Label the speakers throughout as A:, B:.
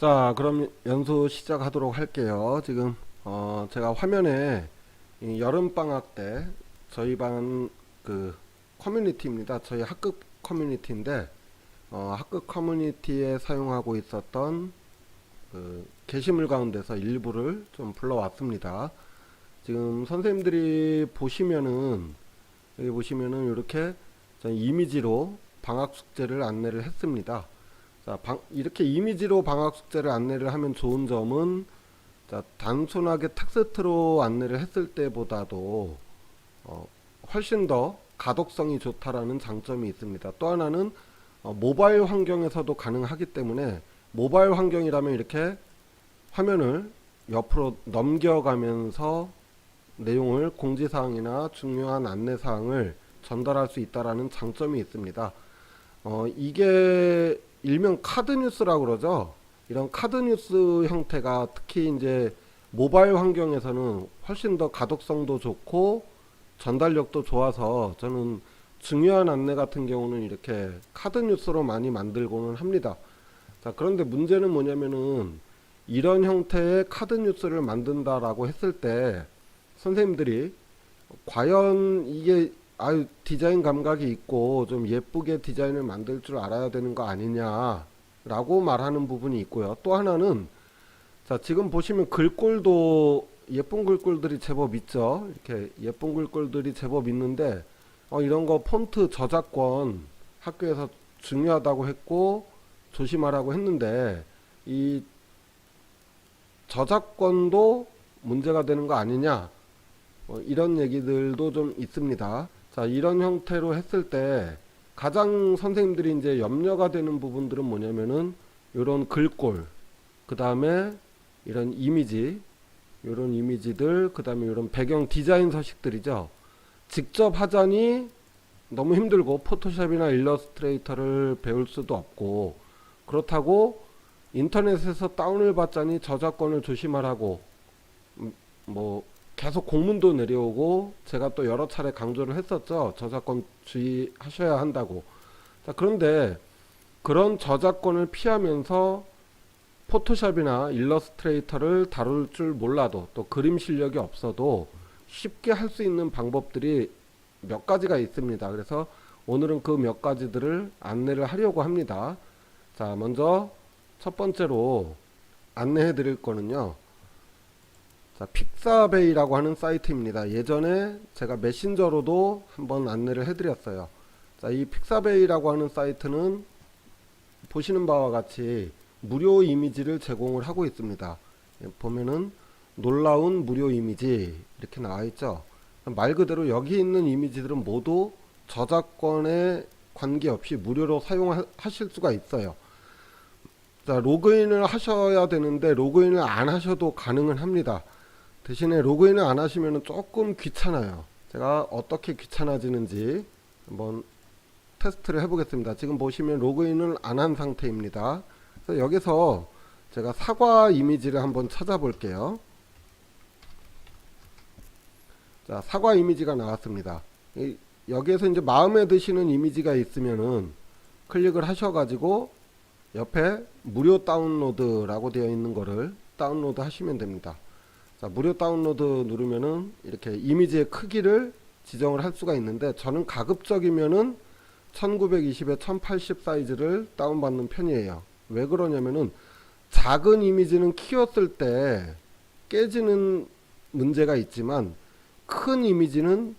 A: 자, 그럼 연수 시작하도록 할게요. 지금 제가 화면에 이 여름방학 때 저희 반 그 커뮤니티입니다. 저희 학급 커뮤니티인데 학급 커뮤니티에 사용하고 있었던 그 게시물 가운데서 일부를 좀 불러왔습니다. 지금 선생님들이 보시면은 여기 보시면은 이렇게 이미지로 방학 숙제를 안내를 했습니다. 자, 이렇게 이미지로 방학 숙제를 안내를 하면 좋은 점은, 자, 단순하게 텍스트로 안내를 했을 때보다도 어, 훨씬 더 가독성이 좋다라는 장점이 있습니다. 또 하나는 모바일 환경에서도 가능하기 때문에, 모바일 환경이라면 이렇게 화면을 옆으로 넘겨가면서 내용을, 공지사항이나 중요한 안내사항을 전달할 수 있다라는 장점이 있습니다. 이게 일명 카드 뉴스라고 그러죠. 이런 카드 뉴스 형태가 특히 이제 모바일 환경에서는 훨씬 더 가독성도 좋고 전달력도 좋아서, 저는 중요한 안내 같은 경우는 이렇게 카드 뉴스로 많이 만들고는 합니다. 자, 그런데 문제는 뭐냐면은, 이런 형태의 카드 뉴스를 만든다라고 했을 때 선생님들이 과연 이게 디자인 감각이 있고 좀 예쁘게 디자인을 만들 줄 알아야 되는 거 아니냐라고 말하는 부분이 있고요. 또 하나는, 자, 지금 보시면 글꼴도 예쁜 글꼴들이 제법 있죠. 이렇게 예쁜 글꼴들이 제법 있는데 이런 거 폰트 저작권 학교에서 중요하다고 했고 조심하라고 했는데, 이 저작권도 문제가 되는 거 아니냐, 이런 얘기들도 좀 있습니다. 자, 이런 형태로 했을 때 가장 선생님들이 이제 염려가 되는 부분들은 뭐냐면은, 이런 글꼴, 그 다음에 이런 이미지, 이런 이미지들, 그 다음에 이런 배경 디자인 서식들이죠. 직접 하자니 너무 힘들고 포토샵이나 일러스트레이터를 배울 수도 없고, 그렇다고 인터넷에서 다운을 받자니 저작권을 조심하라고 뭐 계속 공문도 내려오고, 제가 또 여러 차례 강조를 했었죠. 저작권 주의하셔야 한다고. 자, 그런데 그런 저작권을 피하면서 포토샵이나 일러스트레이터를 다룰 줄 몰라도, 또 그림 실력이 없어도 쉽게 할 수 있는 방법들이 몇 가지가 있습니다. 그래서 오늘은 그 몇 가지들을 안내를 하려고 합니다. 자, 먼저 첫 번째로 안내해 드릴 거는요, 자, 픽사베이라고 하는 사이트입니다. 예전에 제가 메신저로도 한번 안내를 해드렸어요. 자, 이 픽사베이라고 하는 사이트는 보시는 바와 같이 무료 이미지를 제공을 하고 있습니다. 보면은 놀라운 무료 이미지 이렇게 나와 있죠. 말 그대로 여기 있는 이미지들은 모두 저작권에 관계없이 무료로 사용하실 수가 있어요. 자, 로그인을 하셔야 되는데 로그인을 안 하셔도 가능은 합니다. 대신에 로그인을 안 하시면 조금 귀찮아요. 제가 어떻게 귀찮아지는지 한번 테스트를 해보겠습니다. 지금 보시면 로그인을 안 한 상태입니다. 그래서 여기서 제가 사과 이미지를 한번 찾아볼게요. 자, 사과 이미지가 나왔습니다. 여기에서 이제 마음에 드시는 이미지가 있으면은 클릭을 하셔가지고 옆에 무료 다운로드라고 되어 있는 거를 다운로드 하시면 됩니다. 자, 무료 다운로드 누르면은 이렇게 이미지의 크기를 지정을 할 수가 있는데, 저는 가급적이면은 1920에 1080 사이즈를 다운받는 편이에요. 왜 그러냐면은 작은 이미지는 키웠을 때 깨지는 문제가 있지만 큰 이미지는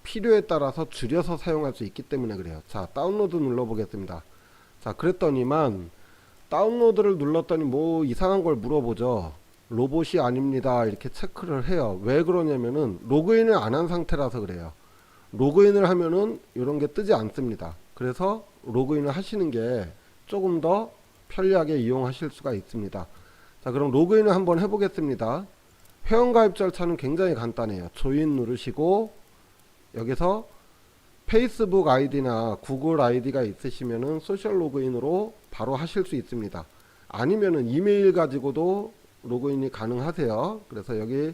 A: 필요에 따라서 줄여서 사용할 수 있기 때문에 그래요. 자, 다운로드 눌러 보겠습니다. 자, 그랬더니만 다운로드를 눌렀더니 뭐 이상한 걸 물어보죠. 로봇이 아닙니다 이렇게 체크를 해요. 왜 그러냐면은 로그인을 안 한 상태라서 그래요. 로그인을 하면은 이런 게 뜨지 않습니다. 그래서 로그인을 하시는 게 조금 더 편리하게 이용하실 수가 있습니다. 자, 그럼 로그인을 한번 해보겠습니다. 회원가입 절차는 굉장히 간단해요. 조인 누르시고 여기서 페이스북 아이디나 구글 아이디가 있으시면은 소셜 로그인으로 바로 하실 수 있습니다. 아니면은 이메일 가지고도 로그인이 가능하세요. 그래서 여기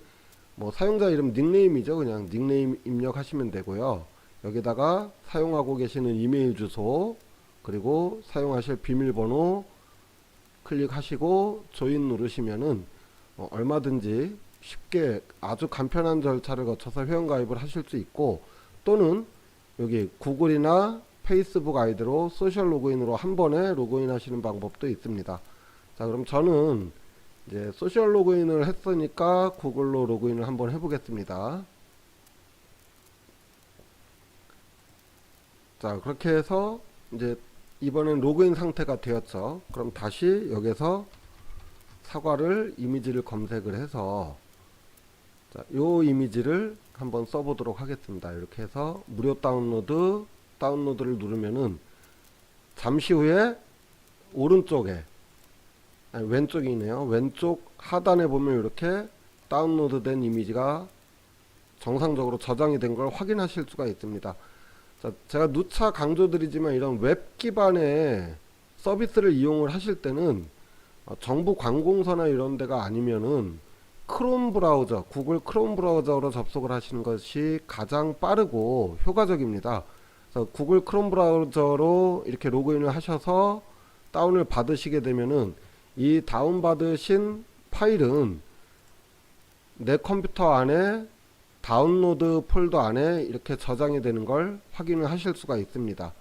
A: 뭐 사용자 이름 닉네임이죠. 그냥 닉네임 입력하시면 되고요. 여기다가 사용하고 계시는 이메일 주소, 그리고 사용하실 비밀번호, 클릭하시고 조인 누르시면은 얼마든지 쉽게 아주 간편한 절차를 거쳐서 회원가입을 하실 수 있고, 또는 여기 구글이나 페이스북 아이디로 소셜 로그인으로 한 번에 로그인 하시는 방법도 있습니다. 자, 그럼 저는 이제 소셜 로그인을 했으니까 구글로 로그인을 한번 해보겠습니다. 자, 그렇게 해서 이제 이번엔 로그인 상태가 되었죠. 그럼 다시 여기서 사과를 이미지를 검색을 해서, 자, 요 이미지를 한번 써보도록 하겠습니다. 이렇게 해서 무료 다운로드를 누르면은 잠시 후에 오른쪽에, 아니 왼쪽이네요. 왼쪽 하단에 보면 이렇게 다운로드된 이미지가 정상적으로 저장이 된 걸 확인하실 수가 있습니다. 자, 제가 누차 강조드리지만 이런 웹 기반의 서비스를 이용을 하실 때는 정부 관공서나 이런 데가 아니면은 크롬 브라우저, 구글 크롬 브라우저로 접속을 하시는 것이 가장 빠르고 효과적입니다. 그래서 구글 크롬 브라우저로 이렇게 로그인을 하셔서 다운을 받으시게 되면은 이 다운받으신 파일은 내 컴퓨터 안에 다운로드 폴더 안에 이렇게 저장이 되는 걸 확인을 하실 수가 있습니다.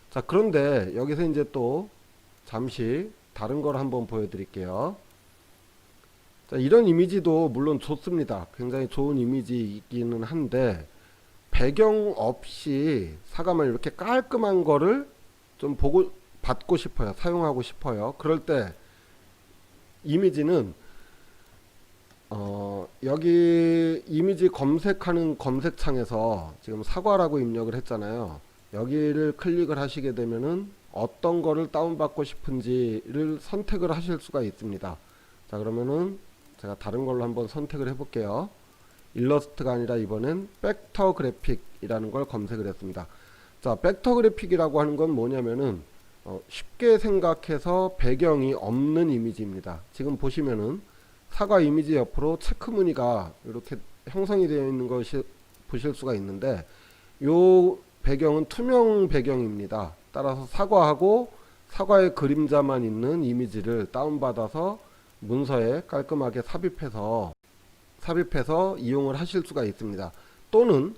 A: 자, 그런데 여기서 이제 또 잠시 다른 걸 한번 보여드릴게요. 자, 이런 이미지도 물론 좋습니다. 굉장히 좋은 이미지이기는 한데, 배경 없이 사과만 이렇게 깔끔한 거를 좀 받고 싶어요. 사용하고 싶어요. 그럴 때 이미지는 여기 이미지 검색하는 검색창에서 지금 사과라고 입력을 했잖아요. 여기를 클릭을 하시게 되면은 어떤 거를 다운받고 싶은지를 선택을 하실 수가 있습니다. 자, 그러면은 제가 다른 걸로 한번 선택을 해 볼게요. 일러스트가 아니라 이번엔 벡터 그래픽이라는 걸 검색을 했습니다. 자, 벡터 그래픽이라고 하는 건 뭐냐면은 쉽게 생각해서 배경이 없는 이미지입니다. 지금 보시면은 사과 이미지 옆으로 체크 무늬가 이렇게 형성이 되어 있는 것이 보실 수가 있는데, 요 배경은 투명 배경입니다. 따라서 사과하고 사과의 그림자만 있는 이미지를 다운받아서 문서에 깔끔하게 삽입해서 이용을 하실 수가 있습니다. 또는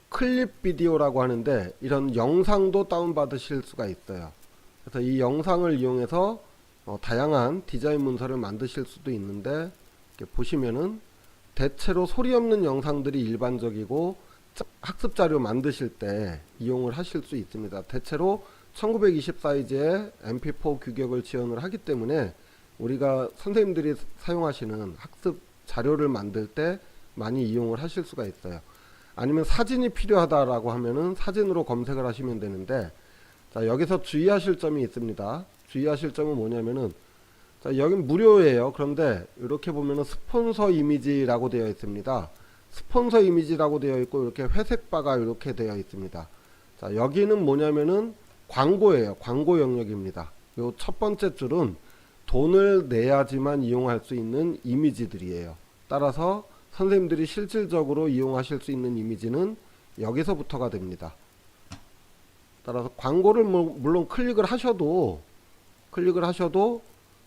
A: 클립 비디오라고 하는데 이런 영상도 다운받으실 수가 있어요. 그래서 이 영상을 이용해서 다양한 디자인 문서를 만드실 수도 있는데, 이렇게 보시면은 대체로 소리 없는 영상들이 일반적이고 학습 자료 만드실 때 이용을 하실 수 있습니다. 대체로 1920 사이즈의 mp4 규격을 지원을 하기 때문에 우리가 선생님들이 사용하시는 학습 자료를 만들 때 많이 이용을 하실 수가 있어요. 아니면 사진이 필요하다라고 하면은 사진으로 검색을 하시면 되는데, 자, 여기서 주의하실 점이 있습니다. 주의하실 점은 뭐냐면은, 자, 여긴 무료예요. 그런데 이렇게 보면은 스폰서 이미지라고 되어 있습니다. 스폰서 이미지라고 되어 있고 이렇게 회색 바가 이렇게 되어 있습니다. 자, 여기는 뭐냐면은 광고예요. 광고 영역입니다. 요 첫 번째 줄은 돈을 내야지만 이용할 수 있는 이미지들이에요. 따라서 선생님들이 실질적으로 이용하실 수 있는 이미지는 여기서부터가 됩니다. 따라서 광고를 물론 클릭을 하셔도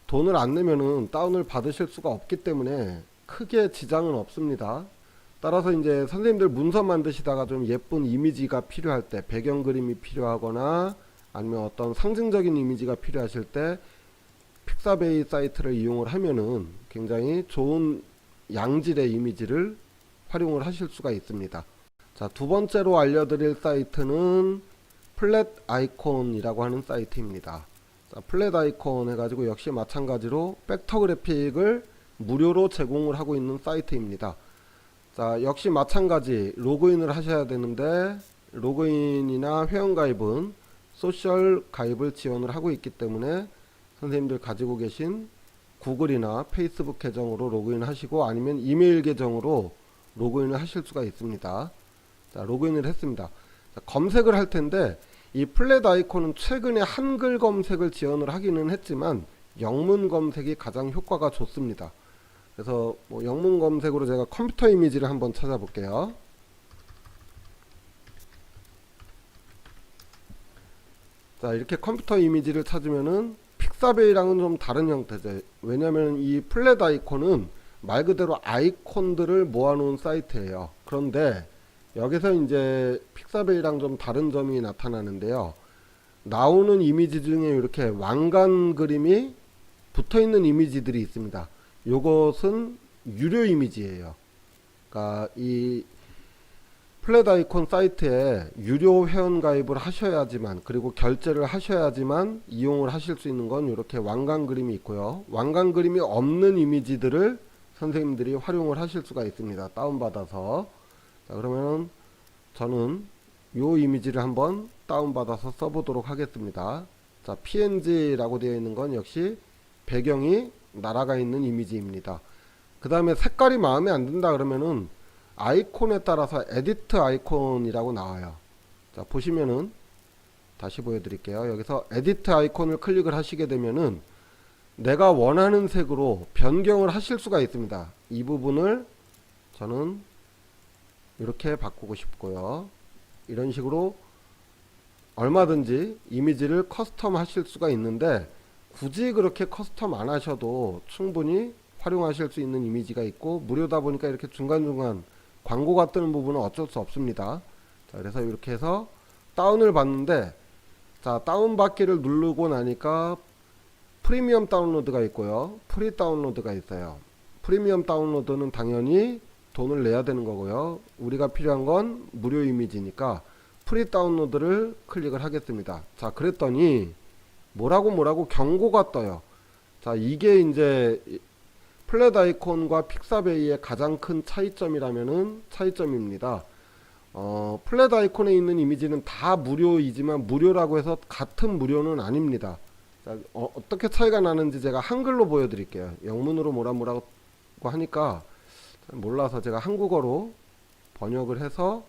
A: 돈을 안 내면은 다운을 받으실 수가 없기 때문에 크게 지장은 없습니다. 따라서 이제 선생님들 문서 만드시다가 좀 예쁜 이미지가 필요할 때, 배경 그림이 필요하거나 아니면 어떤 상징적인 이미지가 필요하실 때 픽사베이 사이트를 이용을 하면은 굉장히 좋은 양질의 이미지를 활용을 하실 수가 있습니다. 자, 두 번째로 알려드릴 사이트는 플랫 아이콘이라고 하는 사이트입니다. 자, 플랫 아이콘 해가지고 역시 마찬가지로 벡터 그래픽을 무료로 제공을 하고 있는 사이트입니다. 자, 역시 마찬가지 로그인을 하셔야 되는데, 로그인이나 회원가입은 소셜 가입을 지원을 하고 있기 때문에 선생님들 가지고 계신 구글이나 페이스북 계정으로 로그인 하시고 아니면 이메일 계정으로 로그인을 하실 수가 있습니다. 자, 로그인을 했습니다. 자, 검색을 할 텐데, 이 플랫 아이콘은 최근에 한글 검색을 지원을 하기는 했지만 영문 검색이 가장 효과가 좋습니다. 그래서 영문 검색으로 제가 컴퓨터 이미지를 한번 찾아볼게요. 자, 이렇게 컴퓨터 이미지를 찾으면은 픽사베이랑은 좀 다른 형태죠. 왜냐면 이 플랫 아이콘은 말 그대로 아이콘들을 모아놓은 사이트예요. 그런데 여기서 이제 픽사베이랑 좀 다른 점이 나타나는데요. 나오는 이미지 중에 이렇게 왕관 그림이 붙어있는 이미지들이 있습니다. 요것은 유료 이미지예요. 그러니까 이 플랫 아이콘 사이트에 유료 회원 가입을 하셔야지만, 그리고 결제를 하셔야지만 이용을 하실 수 있는 건 이렇게 왕관 그림이 있고요. 왕관 그림이 없는 이미지들을 선생님들이 활용을 하실 수가 있습니다. 다운받아서. 자, 그러면 저는 요 이미지를 한번 다운받아서 써보도록 하겠습니다. 자, PNG라고 되어 있는 건 역시 배경이 날아가 있는 이미지입니다. 그 다음에 색깔이 마음에 안 든다 그러면은 아이콘에 따라서 에디트 아이콘이라고 나와요. 자, 보시면은 다시 보여드릴게요. 여기서 에디트 아이콘을 클릭을 하시게 되면은 내가 원하는 색으로 변경을 하실 수가 있습니다. 이 부분을 저는 이렇게 바꾸고 싶고요. 이런 식으로 얼마든지 이미지를 커스텀 하실 수가 있는데, 굳이 그렇게 커스텀 안 하셔도 충분히 활용하실 수 있는 이미지가 있고, 무료다 보니까 이렇게 중간중간 광고가 뜨는 부분은 어쩔 수 없습니다. 자, 그래서 이렇게 해서 다운을 받는데, 자, 다운 받기를 누르고 나니까 프리미엄 다운로드가 있고요, 프리 다운로드가 있어요. 프리미엄 다운로드는 당연히 돈을 내야 되는 거고요. 우리가 필요한 건 무료 이미지니까 프리 다운로드를 클릭을 하겠습니다. 자, 그랬더니 뭐라고 경고가 떠요. 자, 이게 이제 플랫 아이콘과 픽사베이의 가장 큰 차이점이라면은 차이점입니다. 플랫 아이콘에 있는 이미지는 다 무료이지만 무료라고 해서 같은 무료는 아닙니다. 자, 어떻게 차이가 나는지 제가 한글로 보여드릴게요. 영문으로 뭐라고 하니까 몰라서 제가 한국어로 번역을 해서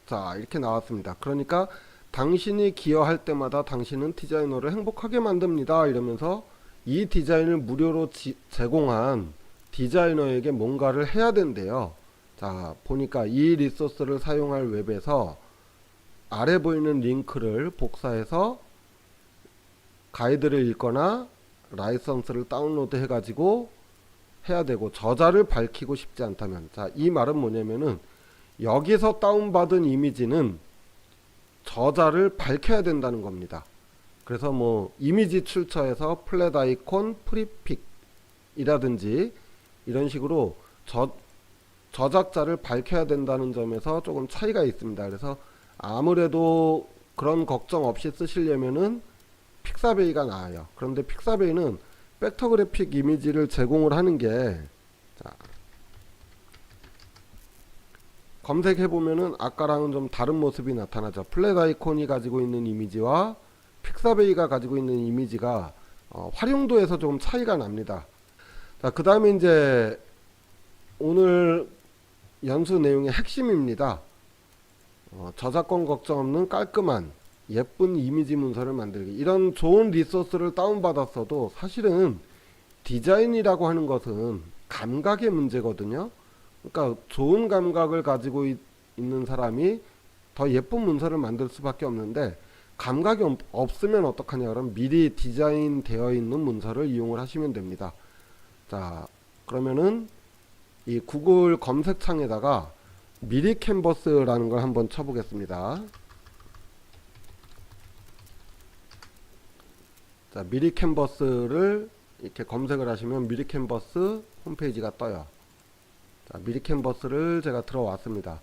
A: 자, 이렇게 나왔습니다. 그러니까 당신이 기여할 때마다 당신은 디자이너를 행복하게 만듭니다. 이러면서 이 디자인을 무료로 제공한 디자이너에게 뭔가를 해야 된대요. 자, 보니까 이 리소스를 사용할 웹에서 아래 보이는 링크를 복사해서 가이드를 읽거나 라이선스를 다운로드 해가지고 해야 되고, 저자를 밝히고 싶지 않다면, 자, 이 말은 뭐냐면은 여기서 다운받은 이미지는 저자를 밝혀야 된다는 겁니다. 그래서 뭐 이미지 출처에서 플랫 아이콘 프리픽 이라든지 이런 식으로 저작자를 밝혀야 된다는 점에서 조금 차이가 있습니다. 그래서 아무래도 그런 걱정 없이 쓰시려면은 픽사베이가 나아요. 그런데 픽사베이는 벡터 그래픽 이미지를 제공을 하는 게, 자, 검색해보면은 아까랑은 좀 다른 모습이 나타나죠. 플랫 아이콘이 가지고 있는 이미지와 픽사베이가 가지고 있는 이미지가 활용도에서 조금 차이가 납니다. 자, 그 다음에 이제 오늘 연수 내용의 핵심입니다. 저작권 걱정 없는 깔끔한 예쁜 이미지 문서를 만들기. 이런 좋은 리소스를 다운받았어도 사실은 디자인이라고 하는 것은 감각의 문제거든요. 그러니까 좋은 감각을 가지고 있는 사람이 더 예쁜 문서를 만들 수밖에 없는데, 감각이 없으면 어떡하냐 그러면 미리 디자인 되어 있는 문서를 이용을 하시면 됩니다. 자, 그러면은 이 구글 검색창에다가 미리 캔버스라는 걸 한번 쳐보겠습니다. 자, 미리 캔버스를 이렇게 검색을 하시면 미리 캔버스 홈페이지가 떠요. 자, 미리 캔버스를 제가 들어왔습니다.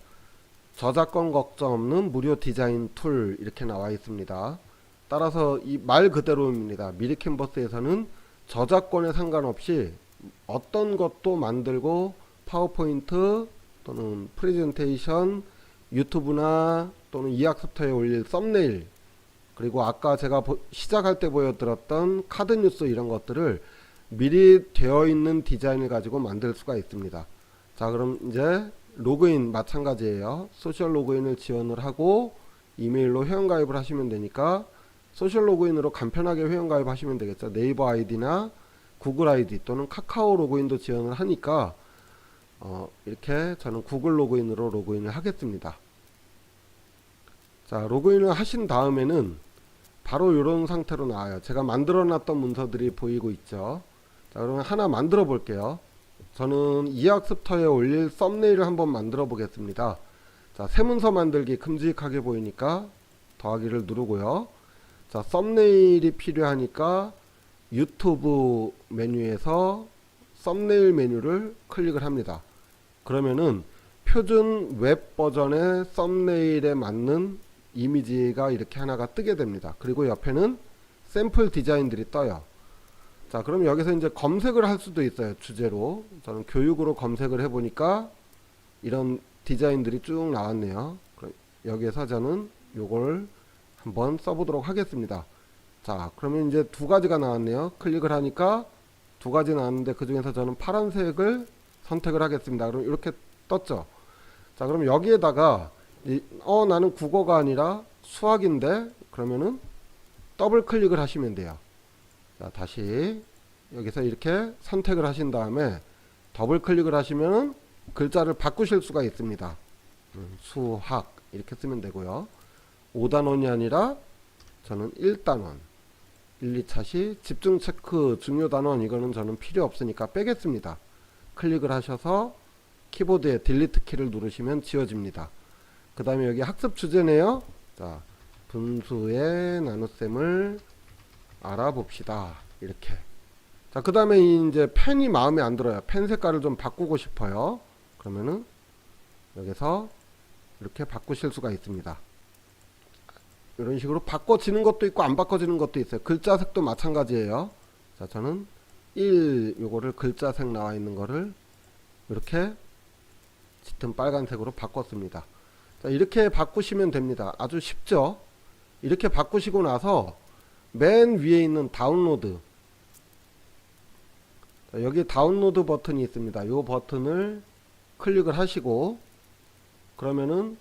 A: 저작권 걱정 없는 무료 디자인 툴 이렇게 나와 있습니다. 따라서 이 말 그대로입니다. 미리 캔버스에서는 저작권에 상관없이 어떤 것도 만들고, 파워포인트 또는 프레젠테이션, 유튜브나 또는 이학습터에 올릴 썸네일, 그리고 아까 제가 시작할 때 보여드렸던 카드 뉴스, 이런 것들을 미리 되어 있는 디자인을 가지고 만들 수가 있습니다. 자, 그럼 이제 로그인 마찬가지예요. 소셜 로그인을 지원을 하고 이메일로 회원가입을 하시면 되니까 소셜 로그인으로 간편하게 회원가입 하시면 되겠죠. 네이버 아이디나 구글 아이디 또는 카카오 로그인도 지원을 하니까 이렇게 저는 구글 로그인으로 로그인을 하겠습니다. 자, 로그인을 하신 다음에는 바로 이런 상태로 나와요. 제가 만들어 놨던 문서들이 보이고 있죠. 자, 그러면 하나 만들어 볼게요. 저는 이학습터에 올릴 썸네일을 한번 만들어 보겠습니다. 자, 새 문서 만들기 큼직하게 보이니까 더하기를 누르고요. 자, 썸네일이 필요하니까 유튜브 메뉴에서 썸네일 메뉴를 클릭을 합니다. 그러면은 표준 웹 버전의 썸네일에 맞는 이미지가 이렇게 하나가 뜨게 됩니다. 그리고 옆에는 샘플 디자인들이 떠요. 자, 그럼 여기서 이제 검색을 할 수도 있어요. 주제로. 저는 교육으로 검색을 해보니까 이런 디자인들이 쭉 나왔네요. 그럼 여기에서 저는 요걸 한번 써보도록 하겠습니다. 자, 그러면 이제 두 가지가 나왔네요. 클릭을 하니까 두 가지 나왔는데 그 중에서 저는 파란색을 선택을 하겠습니다. 그럼 이렇게 떴죠. 자, 그럼 여기에다가 나는 국어가 아니라 수학인데 그러면은 더블 클릭을 하시면 돼요. 자, 다시 여기서 이렇게 선택을 하신 다음에 더블 클릭을 하시면은 글자를 바꾸실 수가 있습니다. 수학 이렇게 쓰면 되고요. 5단원이 아니라 저는 1단원 1, 2차시 집중 체크 중요 단원 이거는 저는 필요 없으니까 빼겠습니다. 클릭을 하셔서 키보드에 딜리트 키를 누르시면 지워집니다. 그 다음에 여기 학습 주제네요. 자, 분수의 나눗셈을 알아봅시다. 이렇게. 자, 그 다음에 이제 펜이 마음에 안 들어요. 펜 색깔을 좀 바꾸고 싶어요. 그러면은 여기서 이렇게 바꾸실 수가 있습니다. 이런 식으로 바꿔지는 것도 있고 안 바꿔지는 것도 있어요. 글자 색도 마찬가지예요. 자, 저는 1 요거를 글자 색 나와 있는 거를 이렇게 짙은 빨간색으로 바꿨습니다. 자, 이렇게 바꾸시면 됩니다. 아주 쉽죠? 이렇게 바꾸시고 나서 맨 위에 있는 다운로드. 자, 여기 다운로드 버튼이 있습니다. 이 버튼을 클릭을 하시고 그러면은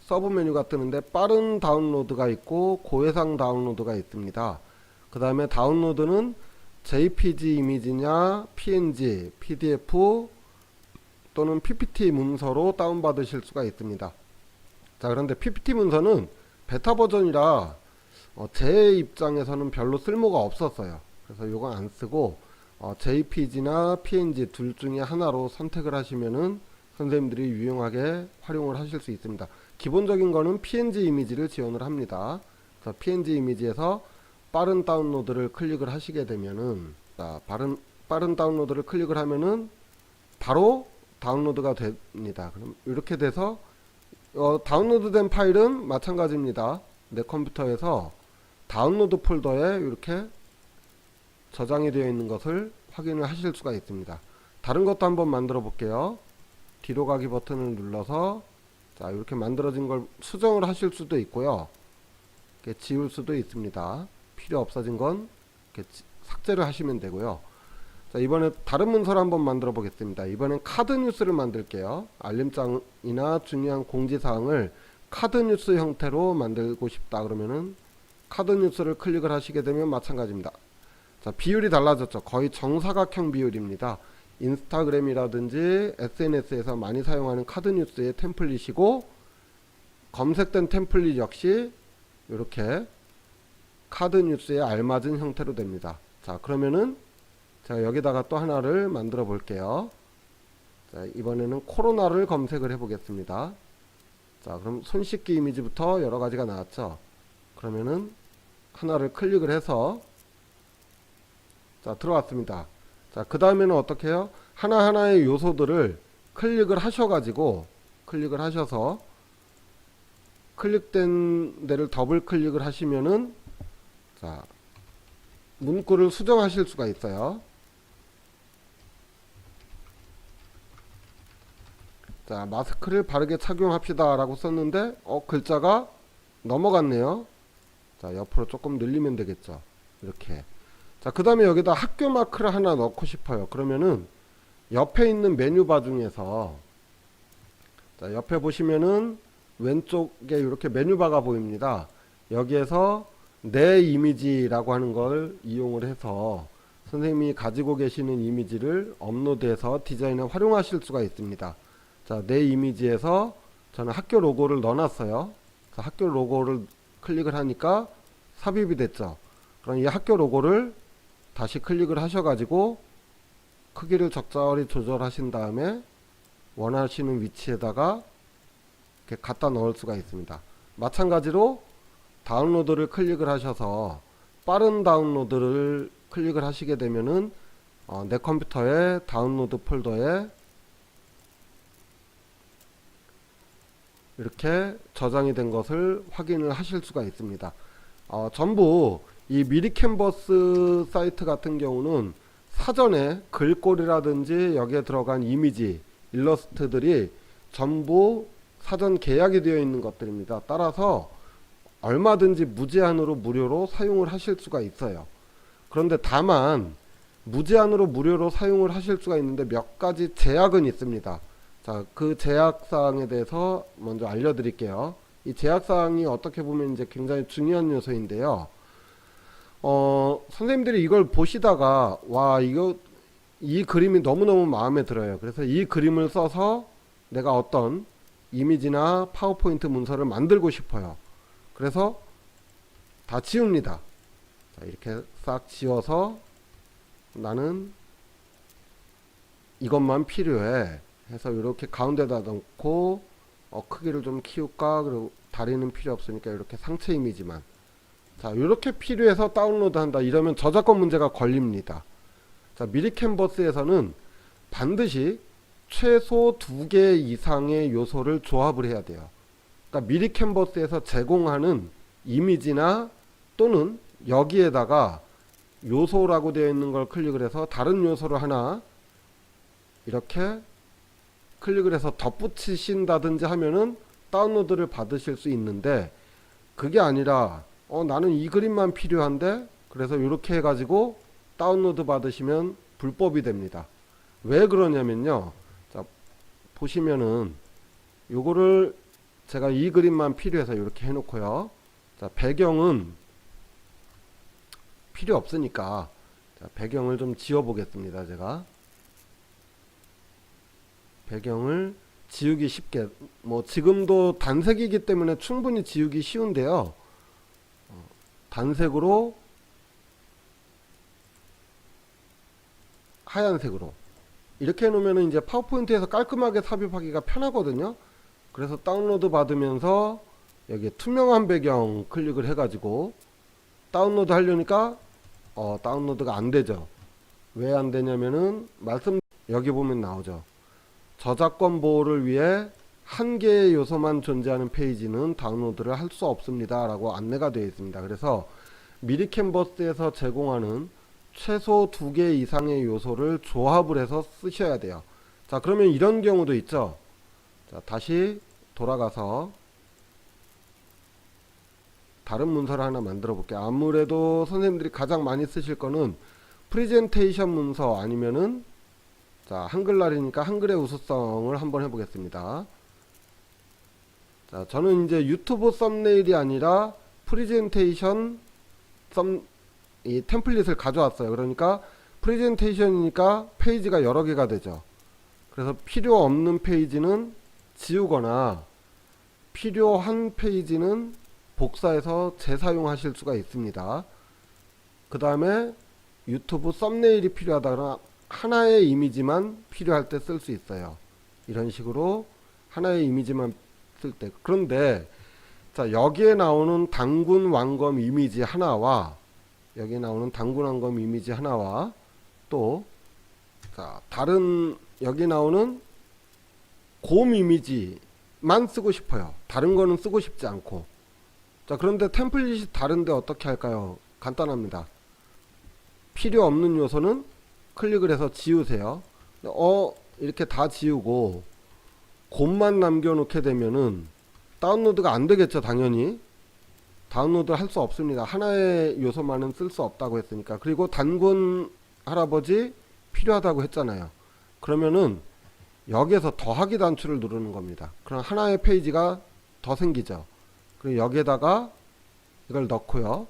A: 서브 메뉴가 뜨는데 빠른 다운로드가 있고 고해상 다운로드가 있습니다. 그 다음에 다운로드는 JPG 이미지냐 PNG, PDF 또는 PPT 문서로 다운받으실 수가 있습니다. 자, 그런데 PPT 문서는 베타 버전이라 제 입장에서는 별로 쓸모가 없었어요. 그래서 이건 안 쓰고 JPG나 PNG 둘 중에 하나로 선택을 하시면은 선생님들이 유용하게 활용을 하실 수 있습니다. 기본적인 거는 PNG 이미지를 지원을 합니다. 그래서 PNG 이미지에서 빠른 다운로드를 클릭을 하시게 되면은 자, 빠른 다운로드를 클릭을 하면은 바로 다운로드가 됩니다. 그럼 이렇게 돼서 다운로드된 파일은 마찬가지입니다. 내 컴퓨터에서 다운로드 폴더에 이렇게 저장이 되어 있는 것을 확인을 하실 수가 있습니다. 다른 것도 한번 만들어 볼게요. 뒤로 가기 버튼을 눌러서 자, 이렇게 만들어진 걸 수정을 하실 수도 있고요. 이렇게 지울 수도 있습니다. 필요 없어진 건 이렇게 삭제를 하시면 되고요. 자, 이번에 다른 문서를 한번 만들어 보겠습니다. 이번엔 카드 뉴스를 만들게요. 알림장이나 중요한 공지사항을 카드 뉴스 형태로 만들고 싶다 그러면은 카드 뉴스를 클릭을 하시게 되면 마찬가지입니다. 자, 비율이 달라졌죠. 거의 정사각형 비율입니다. 인스타그램이라든지 SNS에서 많이 사용하는 카드 뉴스의 템플릿이고 검색된 템플릿 역시 이렇게 카드 뉴스에 알맞은 형태로 됩니다. 자, 그러면은 제가 여기다가 또 하나를 만들어 볼게요. 자, 이번에는 코로나를 검색을 해 보겠습니다. 자, 그럼 손 씻기 이미지부터 여러 가지가 나왔죠. 그러면은 하나를 클릭을 해서 자, 들어왔습니다. 자, 그 다음에는 어떻게 해요? 하나하나의 요소들을 클릭을 하셔가지고 클릭을 하셔서 클릭된 데를 더블 클릭을 하시면은 자, 문구를 수정하실 수가 있어요. 자, 마스크를 바르게 착용합시다 라고 썼는데 글자가 넘어갔네요. 자, 옆으로 조금 늘리면 되겠죠. 이렇게. 자, 그 다음에 여기다 학교 마크를 하나 넣고 싶어요. 그러면은 옆에 있는 메뉴바 중에서 자, 옆에 보시면은 왼쪽에 이렇게 메뉴바가 보입니다. 여기에서 내 이미지라고 하는 걸 이용을 해서 선생님이 가지고 계시는 이미지를 업로드해서 디자인에 활용하실 수가 있습니다. 자, 내 이미지에서 저는 학교 로고를 넣어놨어요. 학교 로고를 클릭을 하니까 삽입이 됐죠. 그럼 이 학교 로고를 다시 클릭을 하셔가지고 크기를 적절히 조절하신 다음에 원하시는 위치에다가 이렇게 갖다 넣을 수가 있습니다. 마찬가지로 다운로드를 클릭을 하셔서 빠른 다운로드를 클릭을 하시게 되면은 내 컴퓨터의 다운로드 폴더에 이렇게 저장이 된 것을 확인을 하실 수가 있습니다. 전부 이 미리 캔버스 사이트 같은 경우는 사전에 글꼴이라든지 여기에 들어간 이미지, 일러스트들이 전부 사전 계약이 되어 있는 것들입니다. 따라서 얼마든지 무제한으로 무료로 사용을 하실 수가 있어요. 그런데 다만 무제한으로 무료로 사용을 하실 수가 있는데 몇 가지 제약은 있습니다. 자, 그 제약사항에 대해서 먼저 알려드릴게요. 이 제약사항이 어떻게 보면 이제 굉장히 중요한 요소인데요. 선생님들이 이걸 보시다가 와, 이 그림이 너무너무 마음에 들어요. 그래서 이 그림을 써서 내가 어떤 이미지나 파워포인트 문서를 만들고 싶어요. 그래서 다 지웁니다. 자, 이렇게 싹 지워서 나는 이것만 필요해 해서 이렇게 가운데다 넣고 크기를 좀 키울까, 그리고 다리는 필요 없으니까 이렇게 상체 이미지만, 자, 이렇게 필요해서 다운로드 한다 이러면 저작권 문제가 걸립니다. 자, 미리 캔버스에서는 반드시 최소 2개 이상의 요소를 조합을 해야 돼요. 그러니까 미리 캔버스에서 제공하는 이미지나 또는 여기에다가 요소라고 되어 있는 걸 클릭을 해서 다른 요소를 하나 이렇게 클릭을 해서 덧붙이신다든지 하면은 다운로드를 받으실 수 있는데, 그게 아니라 나는 이 그림만 필요한데, 그래서 이렇게 해가지고 다운로드 받으시면 불법이 됩니다. 왜 그러냐면요, 자, 보시면은 요거를 제가 이 그림만 필요해서 이렇게 해놓고요. 자, 배경은 필요 없으니까 자, 배경을 좀 지워 보겠습니다. 제가 배경을 지우기 쉽게, 뭐 지금도 단색이기 때문에 충분히 지우기 쉬운데요. 단색으로 하얀색으로 이렇게 해놓으면 이제 파워포인트에서 깔끔하게 삽입하기가 편하거든요. 그래서 다운로드 받으면서 여기 투명한 배경 클릭을 해가지고 다운로드 하려니까 다운로드가 안 되죠. 왜 안 되냐면은 여기 보면 나오죠. 저작권 보호를 위해 한 개의 요소만 존재하는 페이지는 다운로드를 할 수 없습니다 라고 안내가 되어 있습니다. 그래서 미리 캔버스에서 제공하는 최소 2개 이상의 요소를 조합을 해서 쓰셔야 돼요. 자, 그러면 이런 경우도 있죠. 자, 다시 돌아가서 다른 문서를 하나 만들어 볼게요. 아무래도 선생님들이 가장 많이 쓰실 거는 프레젠테이션 문서 아니면은, 자, 한글날이니까 한글의 우수성을 한번 해보겠습니다. 자, 저는 이제 유튜브 썸네일이 아니라 프레젠테이션 이 템플릿을 가져왔어요. 그러니까 프레젠테이션이니까 페이지가 여러 개가 되죠. 그래서 필요 없는 페이지는 지우거나 필요한 페이지는 복사해서 재사용하실 수가 있습니다. 그 다음에 유튜브 썸네일이 필요하다거나 하나의 이미지만 필요할 때 쓸 수 있어요. 이런 식으로 하나의 이미지만 쓸 때. 그런데 자, 여기에 나오는 당군 왕검 이미지 하나와 여기 나오는 당군 왕검 이미지 하나와 또 자, 다른 여기 나오는 곰 이미지만 쓰고 싶어요. 다른 거는 쓰고 싶지 않고. 자, 그런데 템플릿이 다른데 어떻게 할까요? 간단합니다. 필요 없는 요소는 클릭을 해서 지우세요. 이렇게 다 지우고 곰만 남겨놓게 되면은 다운로드가 안 되겠죠. 당연히 다운로드 할 수 없습니다. 하나의 요소만은 쓸 수 없다고 했으니까. 그리고 단군 할아버지 필요하다고 했잖아요. 그러면은 여기에서 더하기 단추를 누르는 겁니다. 그럼 하나의 페이지가 더 생기죠. 그리고 여기에다가 이걸 넣고요.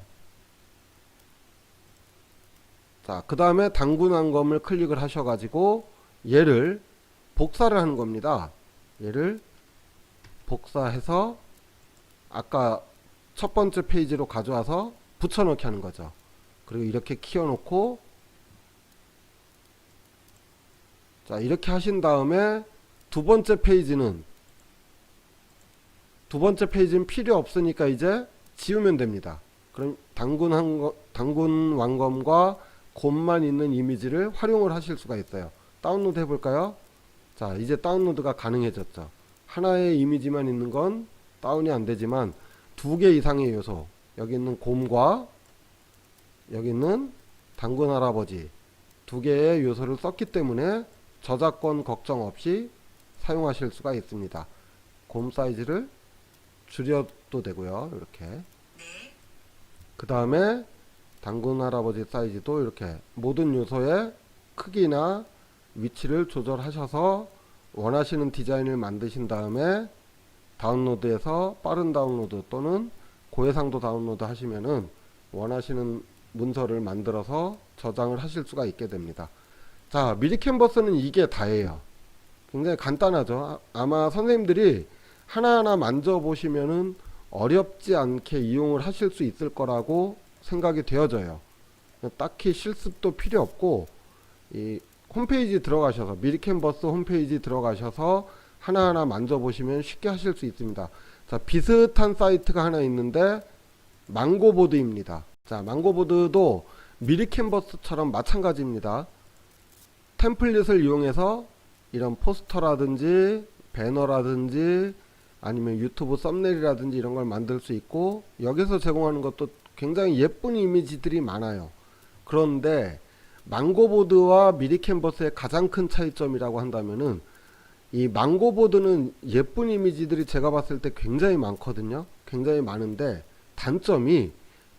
A: 자, 그 다음에 당군 왕검을 클릭을 하셔가지고 얘를 복사를 하는 겁니다. 얘를 복사해서 아까 첫 번째 페이지로 가져와서 붙여넣기 하는 거죠. 그리고 이렇게 키워놓고, 자, 이렇게 하신 다음에 두 번째 페이지는 필요 없으니까 이제 지우면 됩니다. 그럼 당군 왕검과 곰만 있는 이미지를 활용을 하실 수가 있어요. 다운로드 해볼까요? 자, 이제 다운로드가 가능해졌죠. 하나의 이미지만 있는 건 다운이 안 되지만 두 개 이상의 요소, 여기 있는 곰과 여기 있는 당군 할아버지 두 개의 요소를 썼기 때문에 저작권 걱정 없이 사용하실 수가 있습니다. 곰 사이즈를 줄여도 되고요. 이렇게. 그 다음에 당군 할아버지 사이즈도 이렇게 모든 요소의 크기나 위치를 조절하셔서 원하시는 디자인을 만드신 다음에 다운로드해서 빠른 다운로드 또는 고해상도 다운로드 하시면은 원하시는 문서를 만들어서 저장을 하실 수가 있게 됩니다. 자, 미리 캔버스는 이게 다예요. 굉장히 간단하죠. 아마 선생님들이 하나하나 만져보시면은 어렵지 않게 이용을 하실 수 있을 거라고 생각이 되어져요. 딱히 실습도 필요 없고, 이 홈페이지 들어가셔서, 미리 캔버스 홈페이지 들어가셔서 하나하나 만져보시면 쉽게 하실 수 있습니다. 자, 비슷한 사이트가 하나 있는데 망고보드입니다. 자, 망고보드도 미리 캔버스처럼 마찬가지입니다. 템플릿을 이용해서 이런 포스터라든지 배너라든지 아니면 유튜브 썸네일이라든지 이런 걸 만들 수 있고, 여기서 제공하는 것도 굉장히 예쁜 이미지들이 많아요. 그런데 망고보드와 미리 캔버스의 가장 큰 차이점이라고 한다면은, 이 망고보드는 예쁜 이미지들이 제가 봤을 때 굉장히 많거든요. 굉장히 많은데 단점이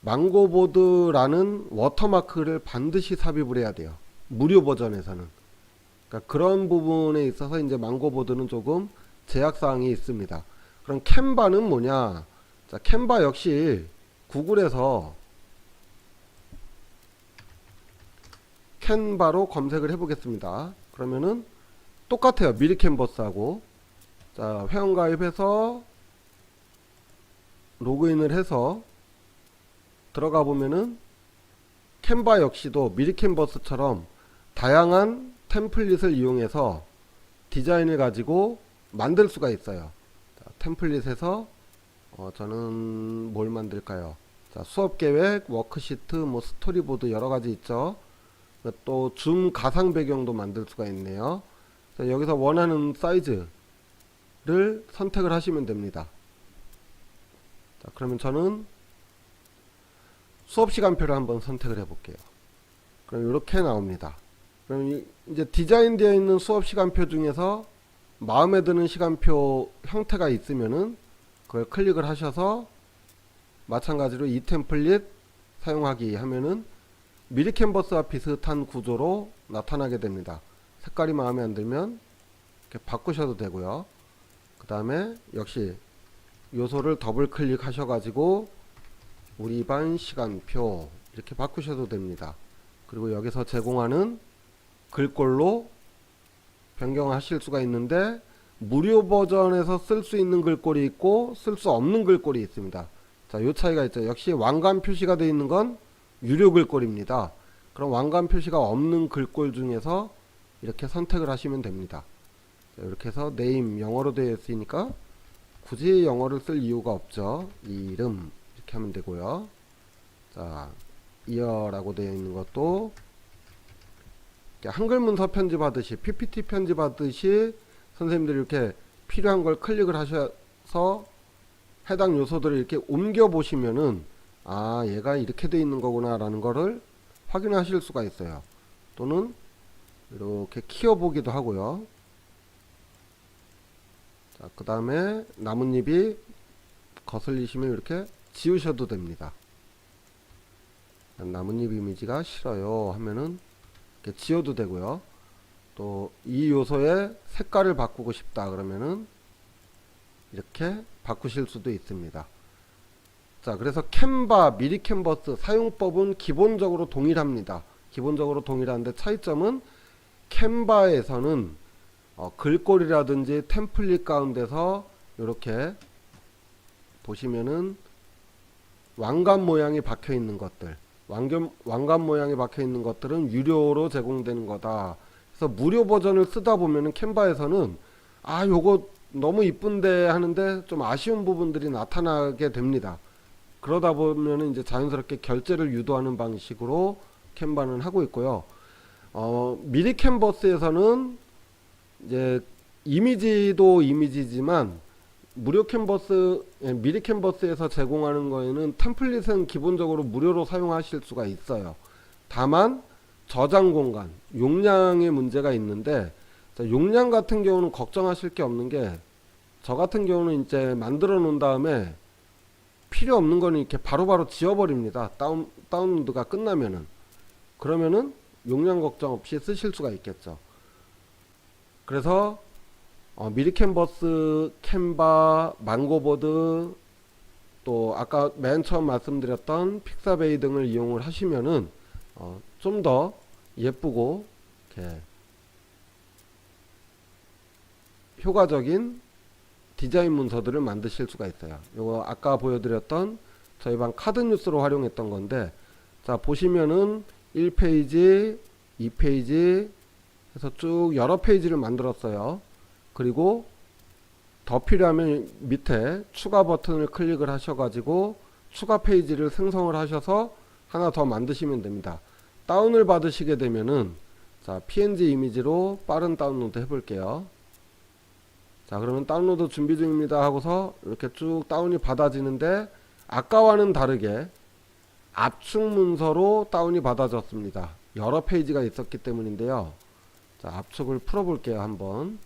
A: 망고보드라는 워터마크를 반드시 삽입을 해야 돼요. 무료 버전에서는. 그러니까 그런 부분에 있어서 이제 망고보드는 조금 제약사항이 있습니다. 그럼 캔바는 뭐냐? 자, 캔바 역시 구글에서 캔바로 검색을 해보겠습니다. 그러면은 똑같아요. 미리 캔버스하고. 자, 회원가입해서 로그인을 해서 들어가 보면은 캔바 역시도 미리 캔버스처럼 다양한 템플릿을 이용해서 디자인을 가지고 만들 수가 있어요. 자, 템플릿에서 저는 뭘 만들까요? 자, 수업 계획, 워크시트, 뭐 스토리보드 여러 가지 있죠. 또 줌 가상 배경도 만들 수가 있네요. 자, 여기서 원하는 사이즈를 선택을 하시면 됩니다. 자, 그러면 저는 수업 시간표를 한번 선택을 해 볼게요. 그럼 이렇게 나옵니다. 그럼 이제 디자인 되어 있는 수업 시간표 중에서 마음에 드는 시간표 형태가 있으면은 그걸 클릭을 하셔서 마찬가지로 이 템플릿 사용하기 하면은 미리 캔버스와 비슷한 구조로 나타나게 됩니다. 색깔이 마음에 안 들면 이렇게 바꾸셔도 되고요. 그 다음에 역시 요소를 더블 클릭하셔 가지고 우리 반 시간표 이렇게 바꾸셔도 됩니다. 그리고 여기서 제공하는 글꼴로 변경하실 수가 있는데, 무료 버전에서 쓸 수 있는 글꼴이 있고 쓸 수 없는 글꼴이 있습니다. 자, 요 차이가 있죠. 역시 왕관 표시가 되어 있는 건 유료 글꼴입니다. 그럼 왕관 표시가 없는 글꼴 중에서 이렇게 선택을 하시면 됩니다. 자, 이렇게 해서 네임 영어로 되어 있으니까 굳이 영어를 쓸 이유가 없죠. 이름 이렇게 하면 되고요. 자, 이어라고 되어 있는 것도 한글 문서 편집하듯이 PPT 편집하듯이 선생님들이 이렇게 필요한 걸 클릭을 하셔서 해당 요소들을 이렇게 옮겨 보시면은 아, 얘가 이렇게 돼 있는 거구나 라는 거를 확인하실 수가 있어요. 또는 이렇게 키워보기도 하고요. 자, 그 다음에 나뭇잎이 거슬리시면 이렇게 지우셔도 됩니다. 나뭇잎 이미지가 싫어요 하면은 이렇게 지워도 되고요. 또 이 요소의 색깔을 바꾸고 싶다 그러면은 이렇게 바꾸실 수도 있습니다. 자, 그래서 캔바, 미리 캔버스 사용법은 기본적으로 동일합니다. 기본적으로 동일한데 차이점은 캔바에서는 글꼴이라든지 템플릿 가운데서 이렇게 보시면은 왕관 모양이 박혀 있는 것들, 왕관 모양이 박혀 있는 것들은 유료로 제공되는 거다. 그래서 무료 버전을 쓰다 보면은 캔바에서는 아, 요거 너무 이쁜데 하는데 좀 아쉬운 부분들이 나타나게 됩니다. 그러다 보면은 이제 자연스럽게 결제를 유도하는 방식으로 캔바는 하고 있고요. 미리 캔버스에서는 이제 이미지도 이미지지만 무료 캔버스, 미리 캔버스에서 제공하는 거에는 템플릿은 기본적으로 무료로 사용하실 수가 있어요. 다만 저장 공간, 용량의 문제가 있는데, 자, 용량 같은 경우는 걱정하실 게 없는 게, 저 같은 경우는 이제 만들어 놓은 다음에 필요 없는 거는 이렇게 바로바로 지워버립니다. 다운로드가 끝나면은. 그러면은 용량 걱정 없이 쓰실 수가 있겠죠. 그래서 미리 캔버스, 캔바, 망고보드, 또 아까 맨 처음 말씀드렸던 픽사베이 등을 이용을 하시면은 좀 더 예쁘고 이렇게 효과적인 디자인 문서들을 만드실 수가 있어요. 요거 아까 보여드렸던 저희 방 카드 뉴스로 활용했던 건데, 자 보시면은 1페이지, 2페이지 해서 쭉 여러 페이지를 만들었어요. 그리고 더 필요하면 밑에 추가 버튼을 클릭을 하셔가지고 추가 페이지를 생성을 하셔서 하나 더 만드시면 됩니다. 다운을 받으시게 되면은 자 PNG 이미지로 빠른 다운로드 해볼게요. 자 그러면 다운로드 준비 중입니다 하고서 이렇게 쭉 다운이 받아지는데, 아까와는 다르게 압축 문서로 다운이 받아졌습니다. 여러 페이지가 있었기 때문인데요. 자 압축을 풀어 볼게요. 한번.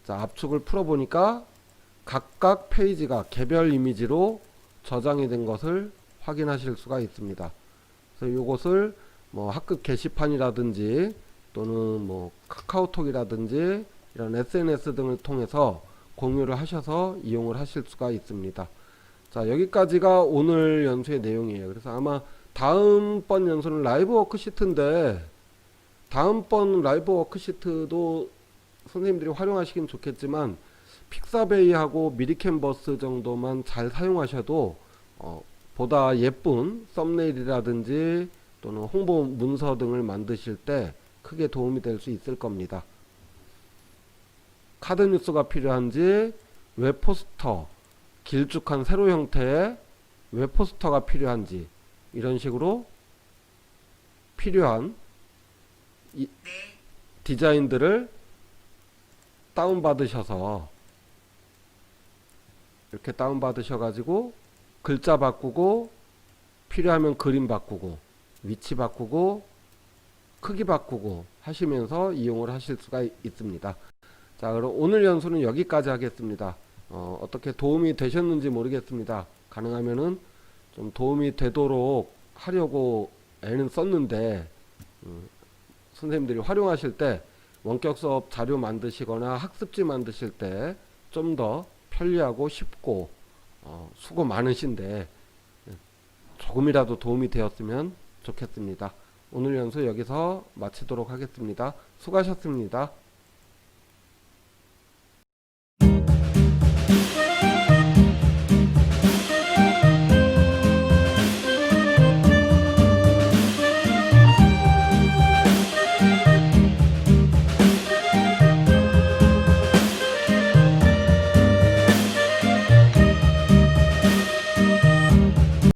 A: 자 압축을 풀어 보니까 각각 페이지가 개별 이미지로 저장이 된 것을 확인하실 수가 있습니다. 그래서 이것을 뭐 학급 게시판이라든지 또는 뭐 카카오톡이라든지 이런 SNS 등을 통해서 공유를 하셔서 이용을 하실 수가 있습니다. 자 여기까지가 오늘 연수의 내용이에요. 그래서 아마 다음번 연수는 라이브 워크시트인데, 다음번 라이브 워크시트도 선생님들이 활용하시긴 좋겠지만 픽사베이하고 미리캔버스 정도만 잘 사용하셔도 보다 예쁜 썸네일이라든지 또는 홍보 문서 등을 만드실 때 크게 도움이 될 수 있을 겁니다. 카드 뉴스가 필요한지, 웹포스터, 길쭉한 세로 형태의 웹포스터가 필요한지, 이런 식으로 필요한 디자인들을 다운받으셔서 이렇게 다운받으셔가지고 글자 바꾸고, 필요하면 그림 바꾸고, 위치 바꾸고, 크기 바꾸고 하시면서 이용을 하실 수가 있습니다. 자 그럼 오늘 연수는 여기까지 하겠습니다. 어떻게 도움이 되셨는지 모르겠습니다. 가능하면은 좀 도움이 되도록 하려고 애는 썼는데, 선생님들이 활용하실 때 원격 수업 자료 만드시거나 학습지 만드실 때 좀 더 편리하고 쉽고 수고 많으신데 조금이라도 도움이 되었으면 좋겠습니다. 오늘 연수 여기서 마치도록 하겠습니다. 수고하셨습니다.